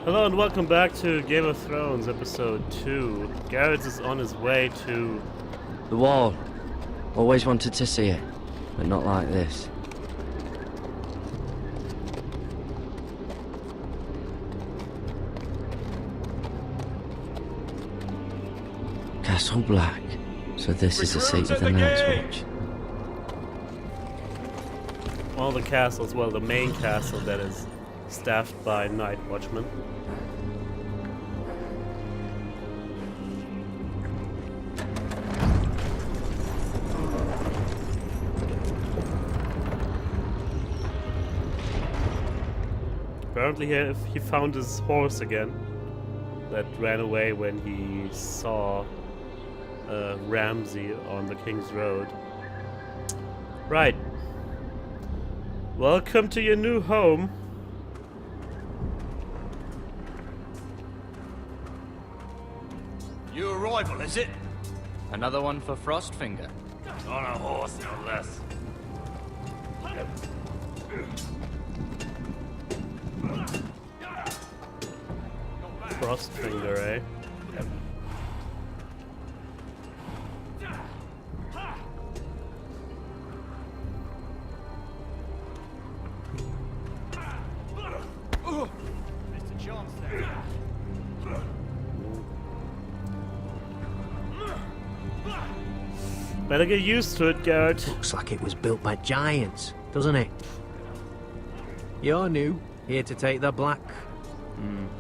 Hello and welcome back to Game of Thrones episode 2. Garrett is on his way to... The wall. Always wanted to see it, but not like this. Castle Black. So this is the seat of the Night's Watch. All the castles, well, the main castle that is staffed by night watchmen. Apparently he found his horse again that ran away when he saw Ramsay on the King's Road. Right. Welcome to your new home. New arrival, is it? Another one for Frostfinger. On a horse, no less. Frostfinger, eh? Mr. Chance there. Better get used to it, Garrett. Looks like it was built by giants, doesn't it? You're new, here to take the black.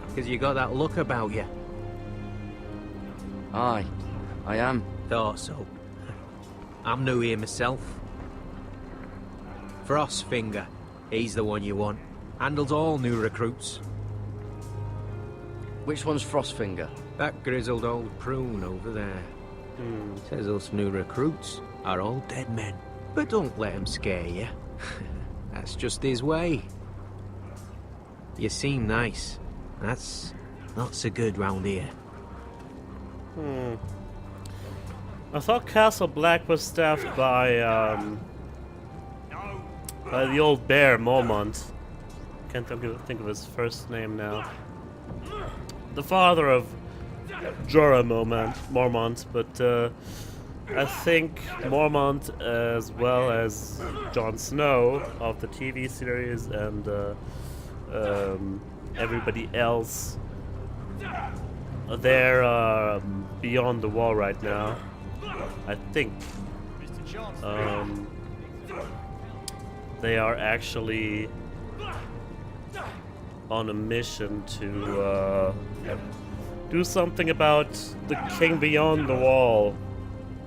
Because you got that look about you. Aye, I am. Thought so. I'm new here myself. Frostfinger, he's the one you want. Handles all new recruits. Which one's Frostfinger? That grizzled old prune over there. Says us new recruits are all dead men. But don't let him scare you. That's just his way. You seem nice. That's not so good round here. I thought Castle Black was staffed by the old bear, Mormont. Can't think of his first name now. The father of Jorah Mormont, but I think Mormont, as well as Jon Snow of the TV series and everybody else, they're beyond the wall right now. I think they are actually on a mission to do something about the king beyond the wall,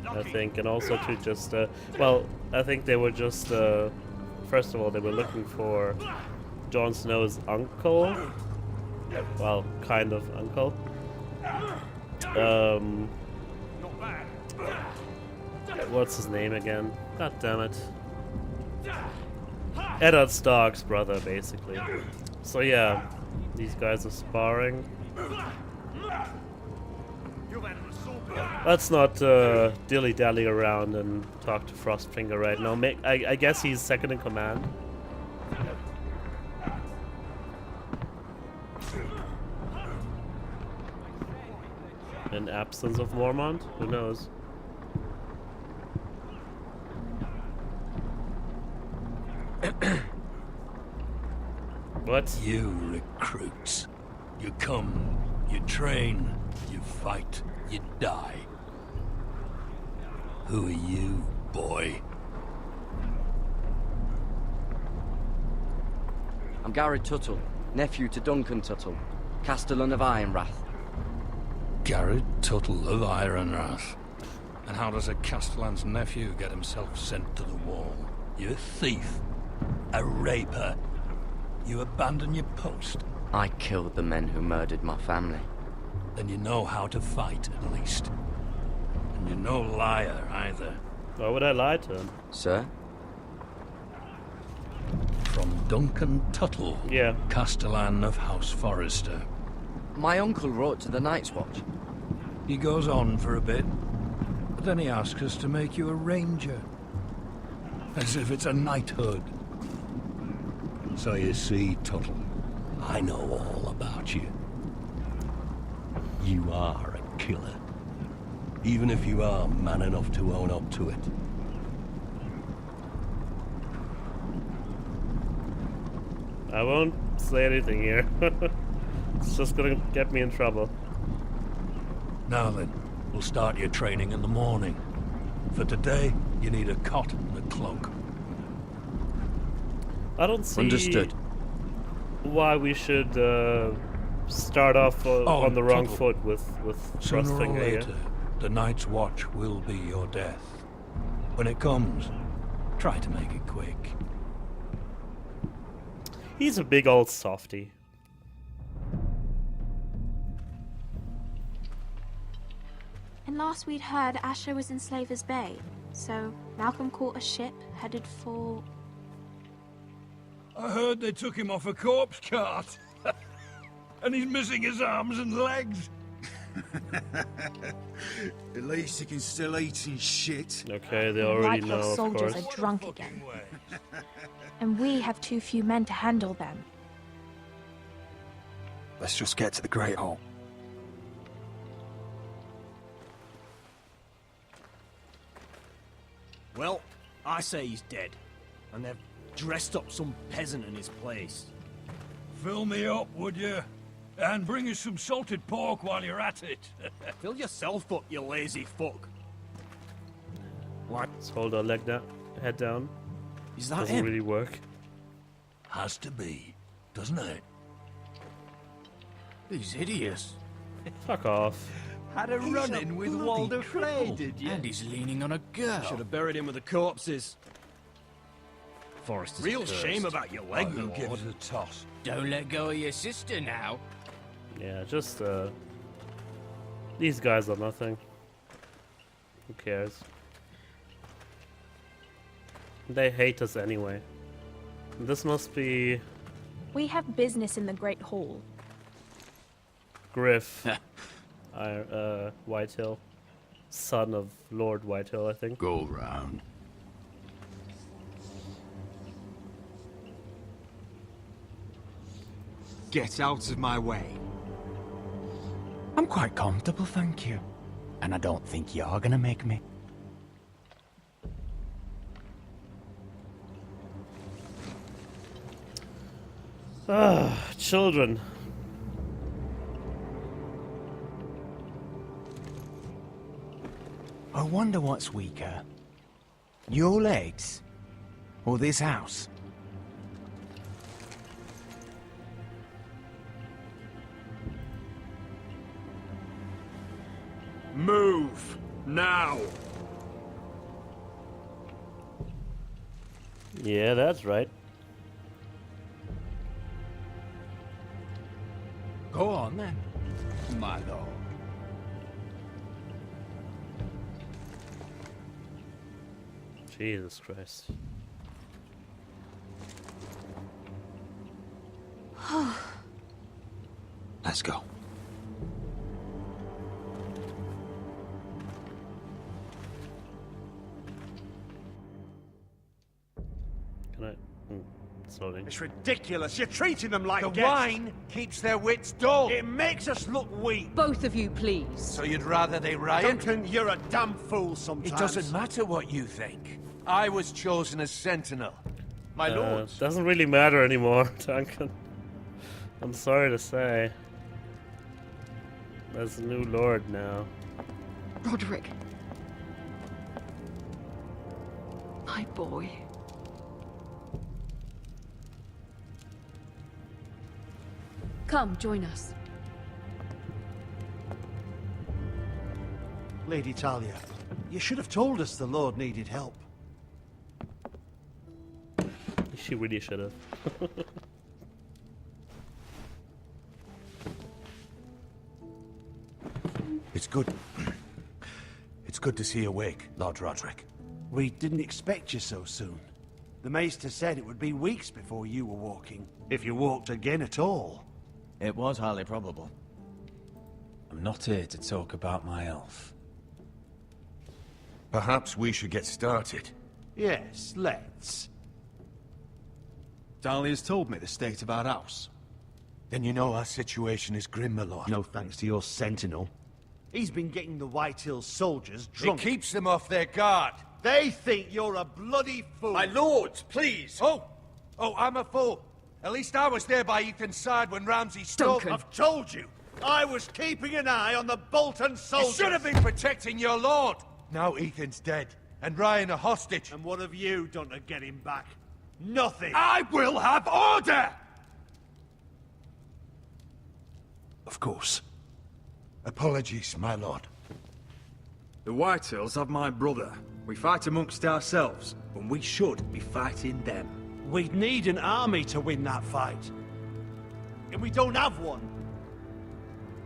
I think, and also to just well, I think they were just first of all they were looking for Jon Snow's uncle, well, kind of uncle. What's his name again? God damn it. Eddard Stark's brother, basically. So yeah, these guys are sparring. Let's not dilly-dally around and talk to Frostfinger right now. I guess he's second in command. In absence of Mormont? Who knows? What? You recruits. You come, you train, you fight, you die. Who are you, boy? I'm Gary Tuttle, nephew to Duncan Tuttle, Castellan of Ironrath. Garrett Tuttle of Ironrath. And how does a Castellan's nephew get himself sent to the wall? You a thief, a raper. You abandon your post. I killed the men who murdered my family. Then you know how to fight, at least. And you're no liar, either. Why would I lie to him? Sir? From Duncan Tuttle, Yeah. Castellan of House Forrester. My uncle wrote to the Night's Watch. He goes on for a bit, but then he asks us to make you a ranger. As if it's a knighthood. So you see, Tuttle, I know all about you. You are a killer. Even if you are man enough to own up to it. I won't say anything here. It's just gonna get me in trouble. Now then, we'll start your training in the morning. For today, you need a cot and a cloak. I don't see Understood. why we should start off on the wrong Tuttle. foot with Sooner or Frostfinger here. later, the Night's Watch will be your death. When it comes, try to make it quick. He's a big old softy. And last we'd heard, Asher was in Slaver's Bay. So Malcolm caught a ship headed for... I heard they took him off a corpse cart. And he's missing his arms and legs. At least he can still eat and shit. Okay, they already White know, House of soldiers course. are drunk again. And we have too few men to handle them. Let's just get to the Great Hall. Well, I say he's dead. And they've dressed up some peasant in his place. Fill me up, would you? And bring us some salted pork while you're at it. Fill yourself up, you lazy fuck. Let's hold our head down. Is that Doesn't him? really work. Has to be, doesn't it? He's hideous. Fuck off. Had a run-in with Walder Frey, did you? And he's leaning on a girl. Should have buried him with the corpses. Forest is Real cursed. shame about your leg, Who my gives lord. a toss? Don't let go of your sister now. Yeah, just these guys are nothing. Who cares? They hate us anyway. This must be We have business in the Great Hall. Griff, Whitehill, son of Lord Whitehill, I think. Go round. Get out of my way. I'm quite comfortable, thank you. And I don't think you're gonna make me. Ah, children. I wonder what's weaker. Your legs? Or this house? Move! Now! Yeah, that's right. Go on then, my lord. Jesus Christ. Let's go. Can I? Sorry. It's ridiculous. You're treating them like The guests. wine keeps their wits dull. It makes us look weak. Both of you, please. So you'd rather they riot? Duncan, you're a damn fool sometimes. It doesn't matter what you think. I was chosen as sentinel. My lord. Doesn't really matter anymore, Duncan. I'm sorry to say. There's a new lord now. Roderick. My boy. Come, join us. Lady Talia, you should have told us the Lord needed help. She really should have. It's good. It's good to see you awake, Lord Roderick. We didn't expect you so soon. The Maester said it would be weeks before you were walking, if you walked again at all. It was highly probable. I'm not here to talk about my elf. Perhaps we should get started. Yes, let's. Dahlia's told me the state of our house. Then you know our situation is grim, my lord. No thanks to your sentinel. He's been getting the White Hills soldiers drunk. It keeps them off their guard. They think you're a bloody fool. My lords, please! Oh, I'm a fool. At least I was there by Ethan's side when Ramsay stole... Duncan. I've told you. I was keeping an eye on the Bolton soldiers. You should have been protecting your lord. Now Ethan's dead, and Ryan a hostage. And what have you done to get him back? Nothing. I will have order! Of course. Apologies, my lord. The Whitehills have my brother. We fight amongst ourselves, when we should be fighting them. We'd need an army to win that fight. And we don't have one.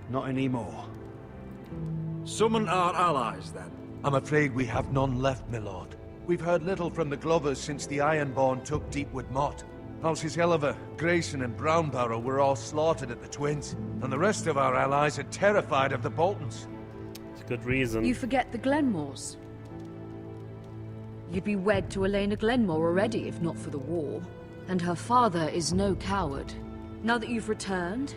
Not anymore. Summon our allies, then. I'm afraid we have none left, my lord. We've heard little from the Glovers since the Ironborn took Deepwood Motte. Houses Helliver, Grayson and Brownbarrow were all slaughtered at the Twins, and the rest of our allies are terrified of the Boltons. It's a good reason. You forget the Glenmores. You'd be wed to Elena Glenmore already if not for the war. And her father is no coward. Now that you've returned,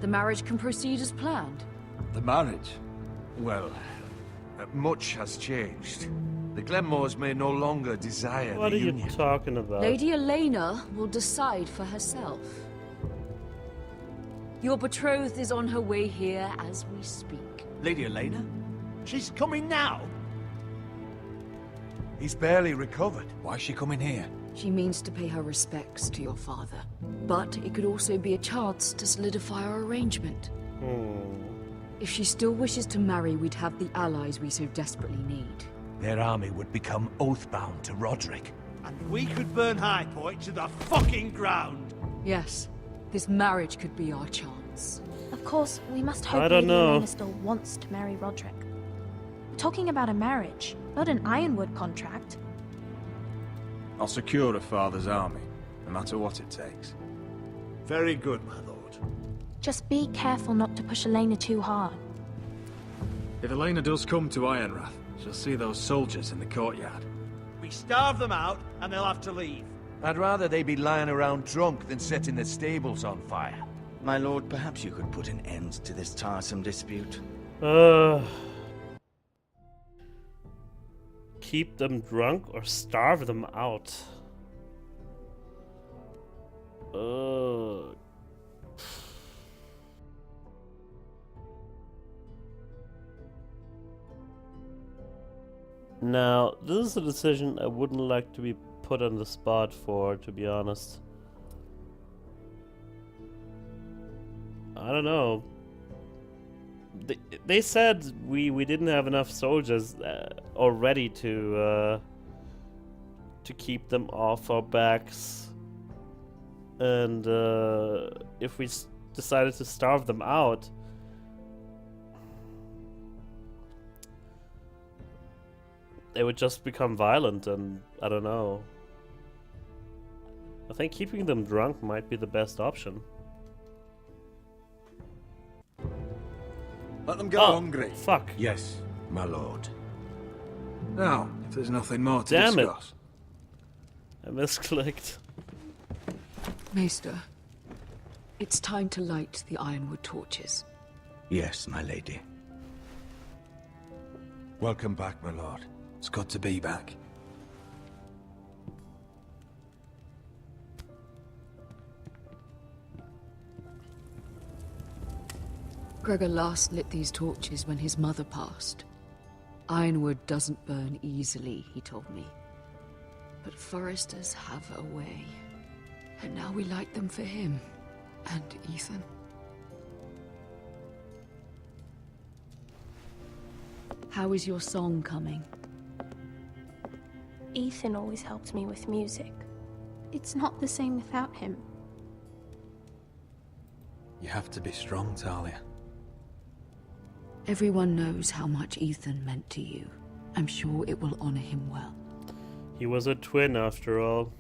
the marriage can proceed as planned. The marriage? Well, much has changed. The Glenmores may no longer desire What the are you union. talking about? Lady Elena will decide for herself. Your betrothed is on her way here as we speak. Lady Elena? She's coming now. He's barely recovered. Why is she coming here? She means to pay her respects to your father. But it could also be a chance to solidify our arrangement. If she still wishes to marry, we'd have the allies we so desperately need. Their army would become oathbound to Roderick. And we could burn High Point to the fucking ground. Yes, this marriage could be our chance. Of course, we must hope I don't Lady know. Elena still wants to marry Roderick. We're talking about a marriage, not an Ironwood contract. I'll secure her father's army, no matter what it takes. Very good, my lord. Just be careful not to push Elena too hard. If Elena does come to Ironrath, she'll see those soldiers in the courtyard. We starve them out, and they'll have to leave. I'd rather they be lying around drunk than setting the stables on fire. My lord, perhaps you could put an end to this tiresome dispute. Keep them drunk or starve them out. Now, this is a decision I wouldn't like to be put on the spot for, to be honest. I don't know. They said we didn't have enough soldiers already to keep them off our backs, and if we decided to starve them out, they would just become violent, and I don't know. I think keeping them drunk might be the best option. Let them go hungry. Fuck. Yes, my lord. Now, if there's nothing more to Damn discuss. I misclicked. Maester, it's time to light the ironwood torches. Yes, my lady. Welcome back, my lord. It's good to be back. Gregor last lit these torches when his mother passed. Ironwood doesn't burn easily, he told me. But foresters have a way. And now we light them for him. And Ethan. How is your song coming? Ethan always helps me with music. It's not the same without him. You have to be strong, Talia. Everyone knows how much Ethan meant to you. I'm sure it will honor him well. He was a twin after all.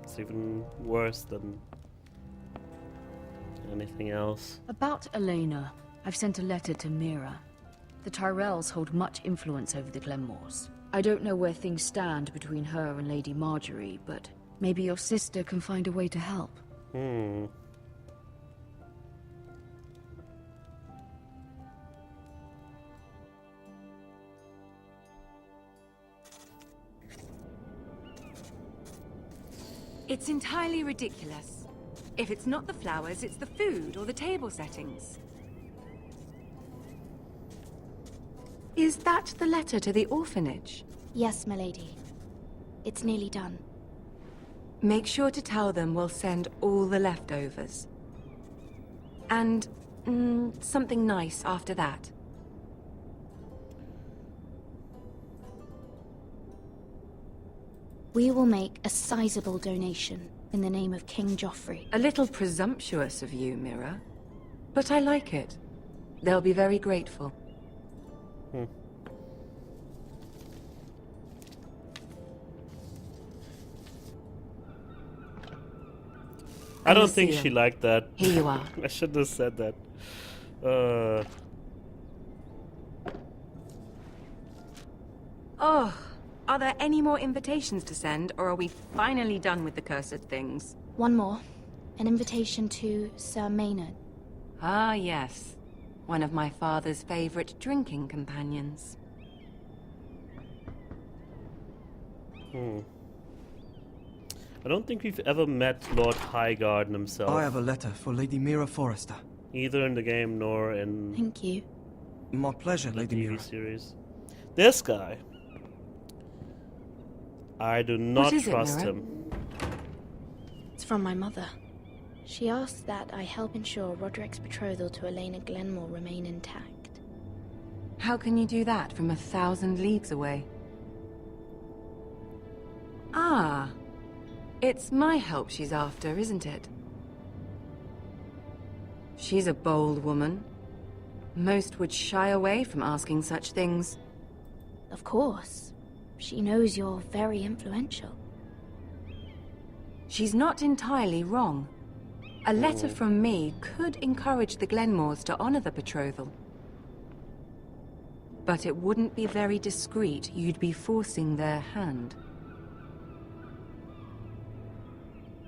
It's even worse than anything else. About Elena, I've sent a letter to Mira. The Tyrells hold much influence over the Glenmores. I don't know where things stand between her and Lady Marjorie, but maybe your sister can find a way to help. It's entirely ridiculous. If it's not the flowers, it's the food or the table settings. Is that the letter to the orphanage? Yes, my lady. It's nearly done. Make sure to tell them we'll send all the leftovers. And something nice after that. We will make a sizable donation in the name of King Joffrey. A little presumptuous of you, Mira. But I like it. They'll be very grateful. I don't think she liked that. Here you are. I shouldn't have said that. Oh, are there any more invitations to send, or are we finally done with the cursed things? One more. An invitation to Sir Maynard. Ah, yes. One of my father's favorite drinking companions. I don't think we've ever met Lord Highgarden himself. I have a letter for Lady Mira Forrester. Either in the game nor in... Thank you. My pleasure, the Lady TV Mira. series. This guy. I do not trust him. It's from my mother. She asked that I help ensure Roderick's betrothal to Elena Glenmore remain intact. How can you do that from 1,000 leagues away? Ah. It's my help she's after, isn't it? She's a bold woman. Most would shy away from asking such things. Of course. She knows you're very influential. She's not entirely wrong. A letter from me could encourage the Glenmores to honor the betrothal. But it wouldn't be very discreet. You'd be forcing their hand.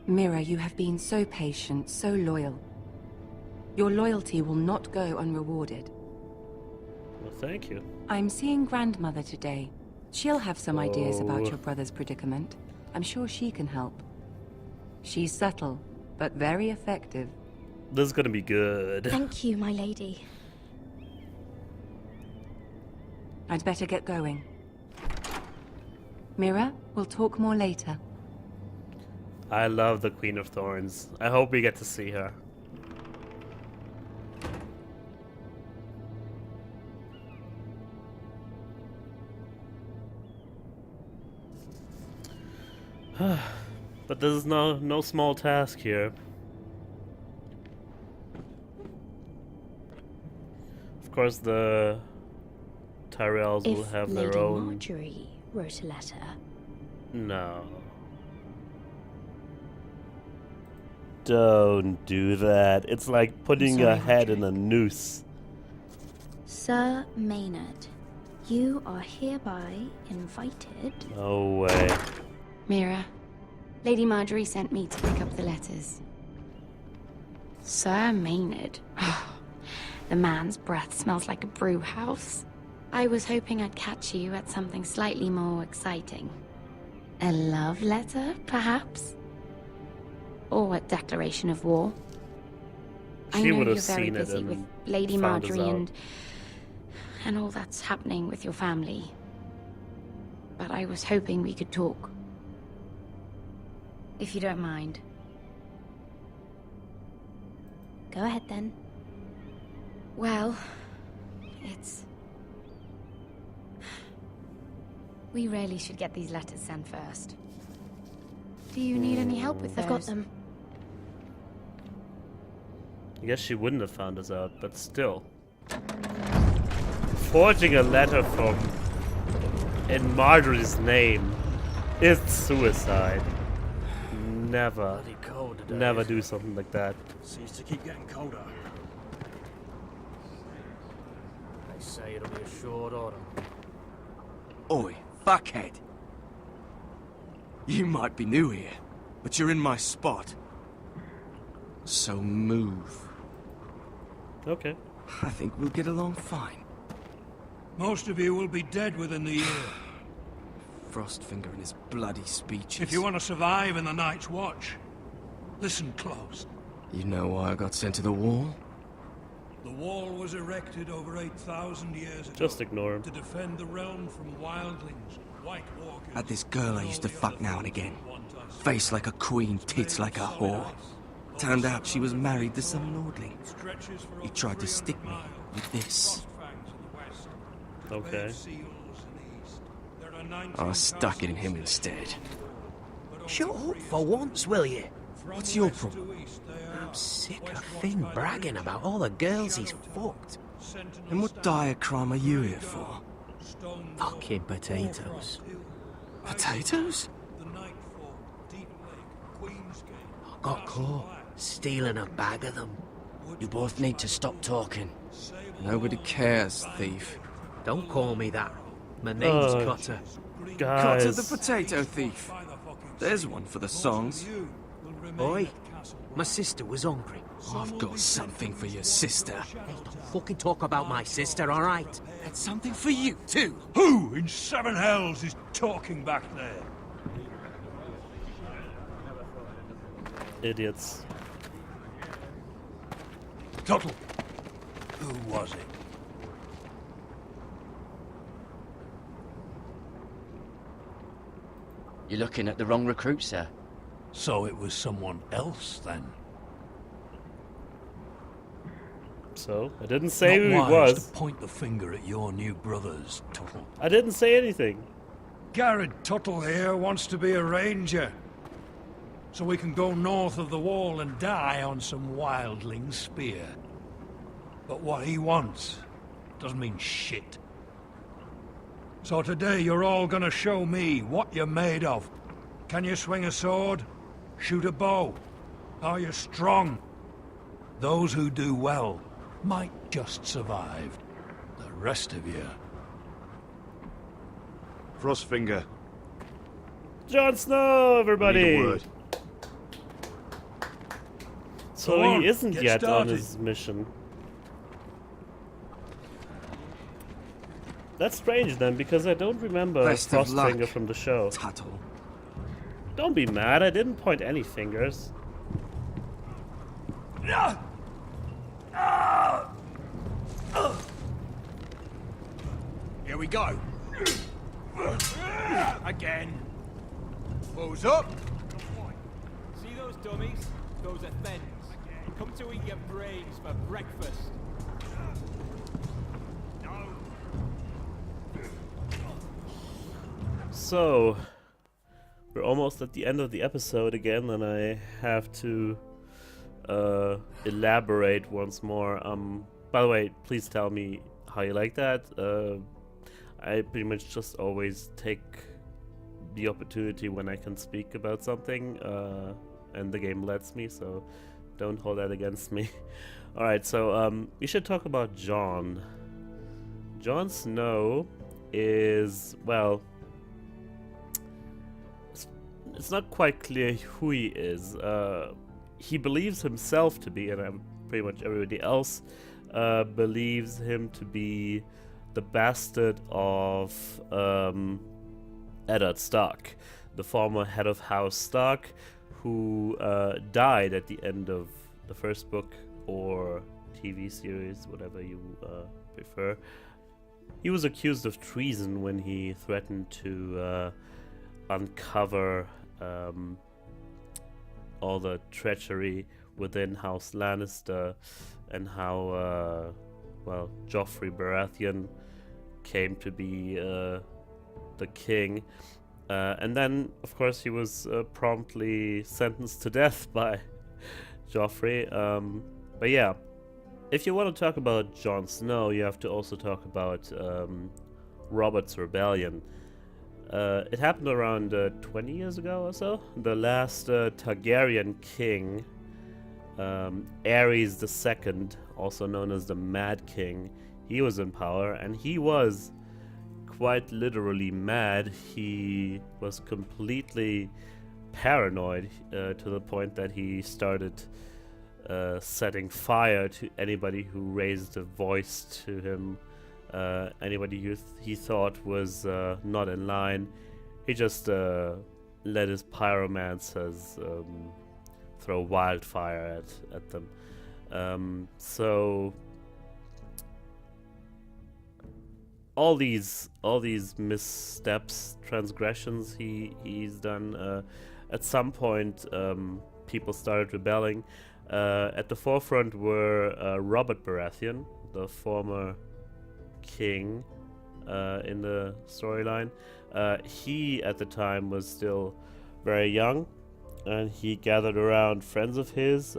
Mira, you have been so patient, so loyal. Your loyalty will not go unrewarded. Well, thank you. I'm seeing Grandmother today. She'll have some ideas about your brother's predicament. I'm sure she can help. She's subtle, but very effective. This is gonna be good. Thank you, my lady. I'd better get going. Mira, we'll talk more later. I love the Queen of Thorns. I hope we get to see her. But this is no small task here. Of course, the Tyrells will have their own. Marjorie wrote a letter. No. Don't do that. It's like putting a head in a noose. Sir Maynard, you are hereby invited. No way. Mira, Lady Marjorie sent me to pick up the letters. Sir Maynard. The man's breath smells like a brew house. I was hoping I'd catch you at something slightly more exciting. A love letter, perhaps? Or a declaration of war? I know you're very busy with Lady Marjorie and all that's happening with your family. But I was hoping we could talk. If you don't mind. Go ahead then. Well, it's... We really should get these letters sent first. Do you need any help with those? I've got them. I guess she wouldn't have found us out, but still. Forging a letter from... in Marjorie's name is suicide. Never. Never do something like that. Seems to keep getting colder. They say it'll be a short autumn. Oi, fuckhead. You might be new here, but you're in my spot. So move. Okay. I think we'll get along fine. Most of you will be dead within the year. Frostfinger and his bloody speeches. If you want to survive in the Night's Watch, listen close. You know why I got sent to the wall? The wall was erected over 8,000 years ago. Just ignore him. To defend the realm from wildlings, White Walkers... Had this girl I used to fuck now and again. Face like a queen, tits like a whore. Turned out she was married to some lordling. He tried to stick me with this. Okay. I stuck it in him instead. Shut up for once, will you? What's your problem? I'm sick of Finn bragging about all the girls he's fucked. And what dire crime are you here for? Fucking potatoes. Potatoes? I got caught stealing a bag of them. You both need to stop talking. Nobody cares, thief. Don't call me that. My name's Oh, Cotter. Cotter Guys. the potato thief. There's one for the songs. Oi, my sister was hungry. I've got something for your sister. Hey, don't fucking talk about my sister, alright? That's something for you, too. Who in seven hells is talking back there? Idiots. Tuttle. Who was it? You're looking at the wrong recruit, sir. So it was someone else, then? So, I didn't say who he Not wise was. to point the finger at your new brothers, Tuttle. I didn't say anything. Garrett Tuttle here wants to be a ranger. So we can go north of the wall and die on some wildling spear. But what he wants doesn't mean shit. So today you're all gonna show me what you're made of. Can you swing a sword? Shoot a bow? Are you strong? Those who do well might just survive. The rest of you... Frostfinger. Jon Snow, I everybody! need a word. So Go on, he isn't get yet on started. his mission. That's strange then, because I don't remember Best of luck, Frostfinger from the show. Tuttle. Don't be mad, I didn't point any fingers. Here we go. Again. Balls up. See those dummies? Those are thens. Come to eat your brains for breakfast. So, we're almost at the end of the episode again, and I have to elaborate once more. By the way, please tell me how you like that. I pretty much just always take the opportunity when I can speak about something, and the game lets me, so don't hold that against me. Alright, so we should talk about Jon. Jon Snow is, well, it's not quite clear who he is. He believes himself to be, and pretty much everybody else believes him to be the bastard of Eddard Stark, the former head of House Stark, who died at the end of the first book or TV series, whatever you prefer. He was accused of treason when he threatened to uncover all the treachery within House Lannister and how, well, Joffrey Baratheon came to be the king. And then, of course, he was promptly sentenced to death by Joffrey. But yeah, if you want to talk about Jon Snow, you have to also talk about Robert's Rebellion. It happened around 20 years ago or so. The last Targaryen king, Aerys II, also known as the Mad King, he was in power, and he was quite literally mad. He was completely paranoid to the point that he started setting fire to anybody who raised a voice to him, anybody who he thought was not in line. he just let his pyromancers throw wildfire at them. So all these missteps, transgressions he's done. At some point, people started rebelling. At the forefront were Robert Baratheon, the former king in the storyline. He at the time was still very young, and he gathered around friends of his,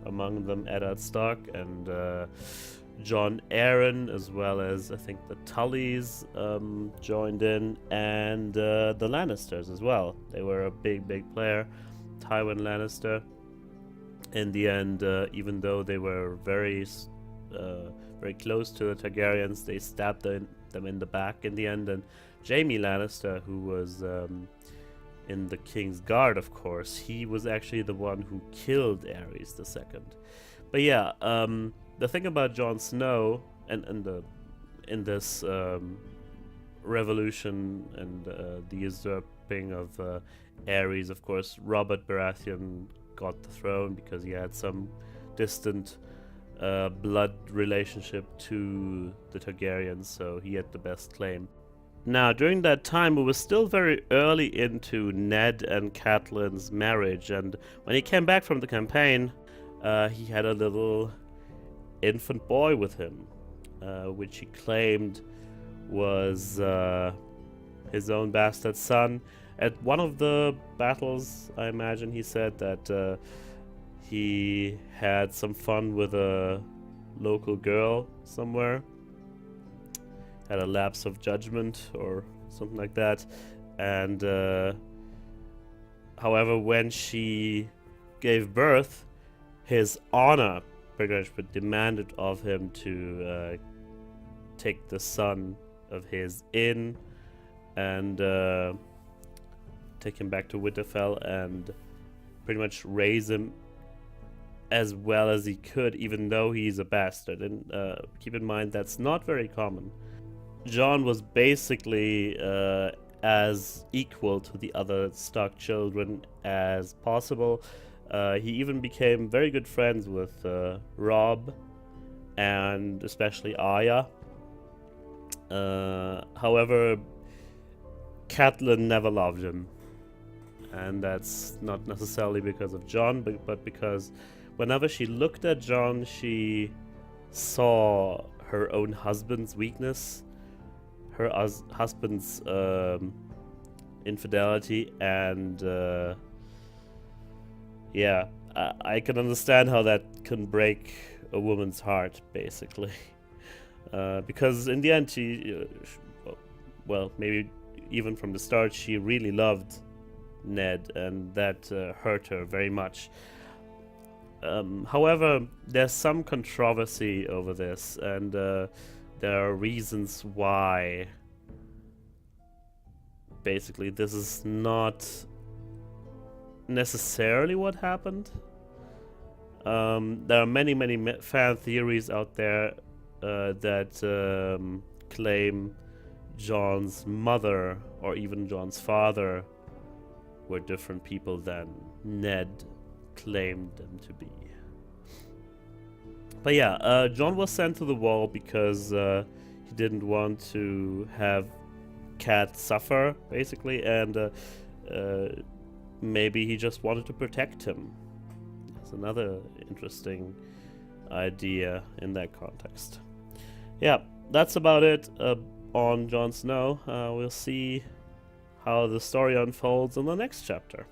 among them Eddard Stark and Jon Arryn, as well as I think the Tullys joined in, and the Lannisters as well. They were a big player. Tywin Lannister. In the end, even though they were very close to the Targaryens, they stabbed them in the back in the end. And Jaime Lannister, who was in the King's Guard, of course, he was actually the one who killed Aerys II. But yeah, the thing about Jon Snow and this revolution and the usurping of Aerys, of course, Robert Baratheon got the throne because he had some distant blood relationship to the Targaryens, so he had the best claim. Now, during that time, we were still very early into Ned and Catelyn's marriage, and when he came back from the campaign, he had a little infant boy with him, which he claimed was his own bastard son. At one of the battles, I imagine he said that he had some fun with a local girl somewhere, had a lapse of judgment or something like that, and however, when she gave birth, his honor pretty much demanded of him to take the son of his in and take him back to Winterfell and pretty much raise him as well as he could, even though he's a bastard. And keep in mind, that's not very common. Jon was basically as equal to the other Stark children as possible. He even became very good friends with Robb and especially Arya. However, Catelyn never loved him, and that's not necessarily because of Jon, but because whenever she looked at Jon, she saw her own husband's weakness, her husband's infidelity, and yeah, I can understand how that can break a woman's heart, basically. Because in the end, she, well, maybe even from the start, she really loved Ned, and that hurt her very much. However, there's some controversy over this, and there are reasons why basically this is not necessarily what happened. There are many fan theories out there that claim Jon's mother or even Jon's father were different people than Ned claimed them to be. But yeah, Jon was sent to the wall because he didn't want to have Cat suffer, basically, and maybe he just wanted to protect him. That's another interesting idea in that context. Yeah, that's about it on Jon Snow. We'll see how the story unfolds in the next chapter.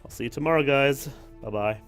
I'll see you tomorrow, guys. Bye-bye.